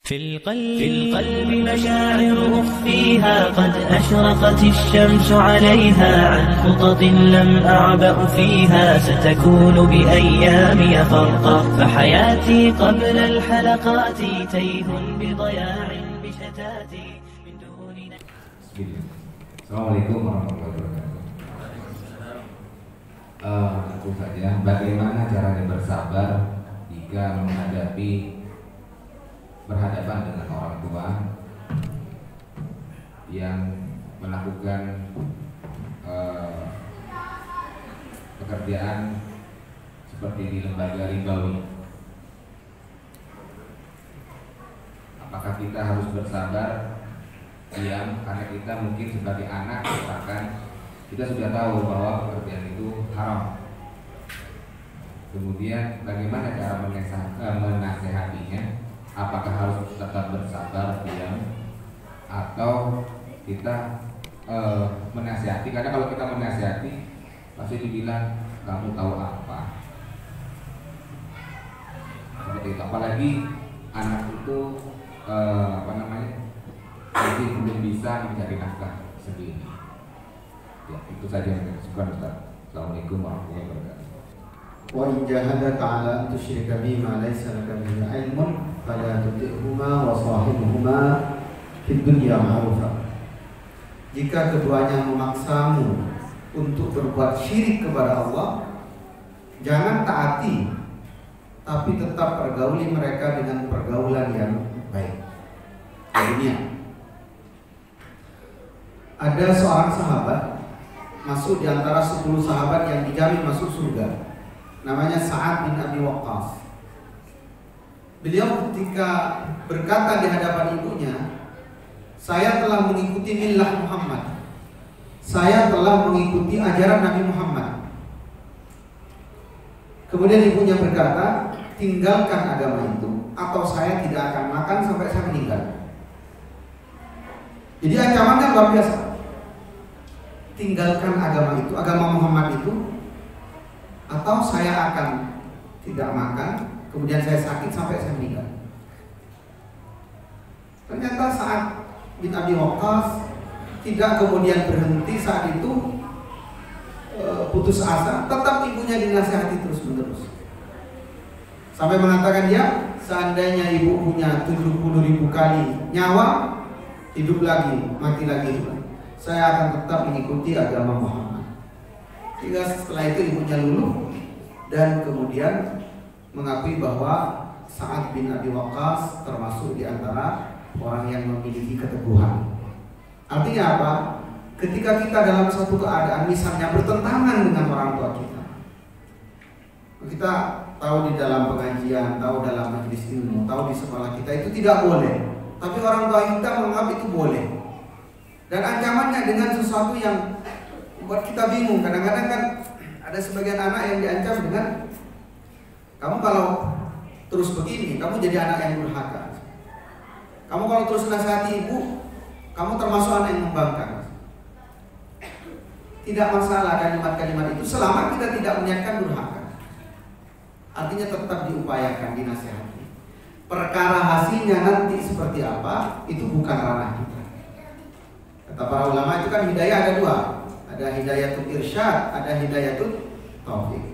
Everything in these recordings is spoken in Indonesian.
في القلب مشاعر أخفيها قد أشرقت الشمس عليها عن خطط لم أعبأ فيها ستكون بأيامي فرقا فحياتي قبل الحلقات تيه بضياع بشتاتي من دون. Assalamualaikum warahmatullahi wabarakatuh. Tentu saja, bagaimana caranya bersabar jika berhadapan dengan orang tua yang melakukan pekerjaan seperti di lembaga ribawi. Apakah kita harus bersabar diam karena kita mungkin sebagai anak misalkan kita sudah tahu bahwa pekerjaan itu haram. Kemudian bagaimana cara menasehatinya? Apakah harus tetap bersabar diam atau kita menasehati? Karena kalau kita menasehati pasti dibilang kamu tahu apa. Seperti itu. Apalagi anak itu masih belum bisa mencari nafkah sendiri. Ya, itu saja yang saya sebutkan, Ustaz. Assalamualaikum warahmatullahi wabarakatuh. Wa in jahadaka 'ala an tusyrika bima laysa laka bihi 'ilmun fala tuti'huma wa sahibuhuma fid dunya ma'rufa. Jika keduanya memaksamu untuk berbuat syirik kepada Allah, jangan taati, tapi tetap pergauli mereka dengan pergaulan yang baik. Dunia. Ada seorang sahabat masuk di antara 10 sahabat yang dijamin masuk surga. Namanya Sa'ad bin Abi Waqqas. Beliau ketika berkata di hadapan ibunya, saya telah mengikuti millah Muhammad, saya telah mengikuti ajaran Nabi Muhammad. Kemudian ibunya berkata, tinggalkan agama itu atau saya tidak akan makan sampai saya meninggal. Jadi ancamannya luar biasa. Tinggalkan agama itu, agama Muhammad itu, atau saya akan tidak makan, kemudian saya sakit sampai saya meninggal. Ternyata Sa'ad bin Abi Waqqas tidak kemudian berhenti saat itu putus asa, tetap ibunya dinasihati terus menerus. Sampai mengatakan dia, seandainya ibu punya 70.000 kali nyawa, hidup lagi, mati lagi, saya akan tetap mengikuti agama Muhammad. Sehingga setelah itu ibunya luluh dan kemudian mengakui bahwa Sa'ad bin Abi Waqqas termasuk di antara orang yang memiliki keteguhan. Artinya apa? Ketika kita dalam suatu keadaan misalnya bertentangan dengan orang tua kita tahu di dalam pengajian, tahu dalam majelis ilmu, tahu di sekolah kita itu tidak boleh, tapi orang tua kita menganggap itu boleh. Dan ancamannya dengan sesuatu yang buat kita bingung. Kadang-kadang kan ada sebagian anak yang diancam dengan, kamu kalau terus begini, kamu jadi anak yang durhaka. Kamu kalau terus nasihati ibu, kamu termasuk anak yang membangkang. Tidak masalah kalimat-kalimat itu selama kita tidak menyiapkan durhaka. Artinya tetap diupayakan, dinasihati. Perkara hasilnya nanti seperti apa, itu bukan ranah kita. Kata para ulama itu kan hidayah ada dua. Ada hidayatul irsyad, ada hidayatul taufik.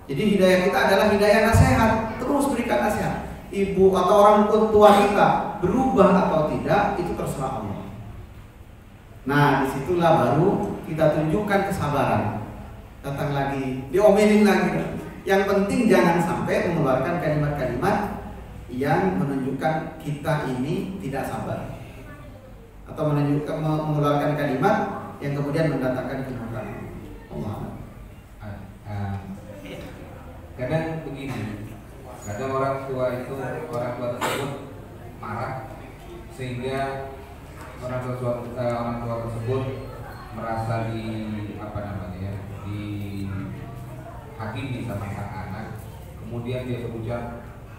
Jadi hidayah kita adalah hidayah nasihat, terus berikan nasihat. Ibu atau orang tua kita berubah atau tidak, itu terserah Allah. Nah, disitulah baru kita tunjukkan kesabaran. Datang lagi, diomelin lagi. Yang penting jangan sampai mengeluarkan kalimat-kalimat yang menunjukkan kita ini tidak sabar, atau mengeluarkan kalimat yang kemudian mendatangkan kemurkaan Allah. Kadang begini, kadang orang tua tersebut marah sehingga orang tua tersebut merasa dihakimi sama sang anak. Kemudian dia berucap,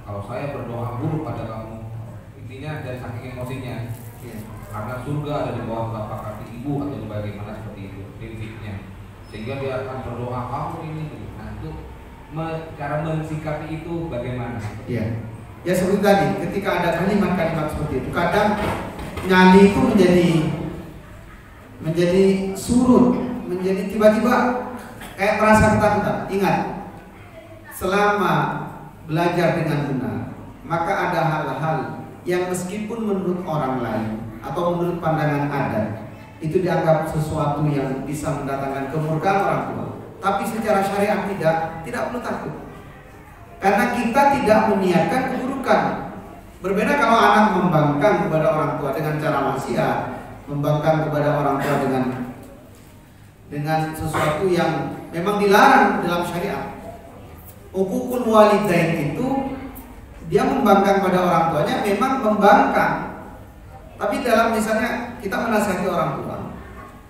kalau saya berdoa buruk pada kamu, intinya dari saking emosinya, karena surga ada di bawah telapak kaki ibu atau bagaimana seperti itu prinsipnya, sehingga dia akan berdoa kamu ini. Nah, itu cara mensikapi itu bagaimana? Iya. Ya seperti tadi, ketika ada kalimat-kalimat seperti itu, kadang nyali itu menjadi surut, menjadi tiba-tiba kayak merasa ketakutan. Ingat, selama belajar dengan benar, maka ada hal-hal yang meskipun menurut orang lain atau menurut pandangan adat itu dianggap sesuatu yang bisa mendatangkan kemurkaan orang tua, tapi secara syariat tidak perlu takut, karena kita tidak meniatkan keburukan. Berbeda kalau anak membangkang kepada orang tua dengan cara maksiat, membangkang kepada orang tua dengan sesuatu yang memang dilarang dalam syariat. Uququl walidain itu dia membangkang pada orang tuanya, memang membangkang. Tapi dalam misalnya kita menasihati orang tua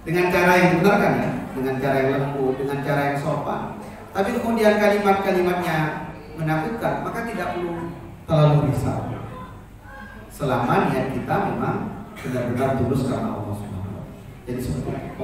dengan cara yang benar kan ya, dengan cara yang lembut, dengan cara yang sopan. Tapi kemudian kalimat-kalimatnya menakutkan, maka tidak perlu terlalu risau. Selama niat kita memang benar-benar tulus karena Allah Subhanahu wa Ta'ala. Jadi seperti itu.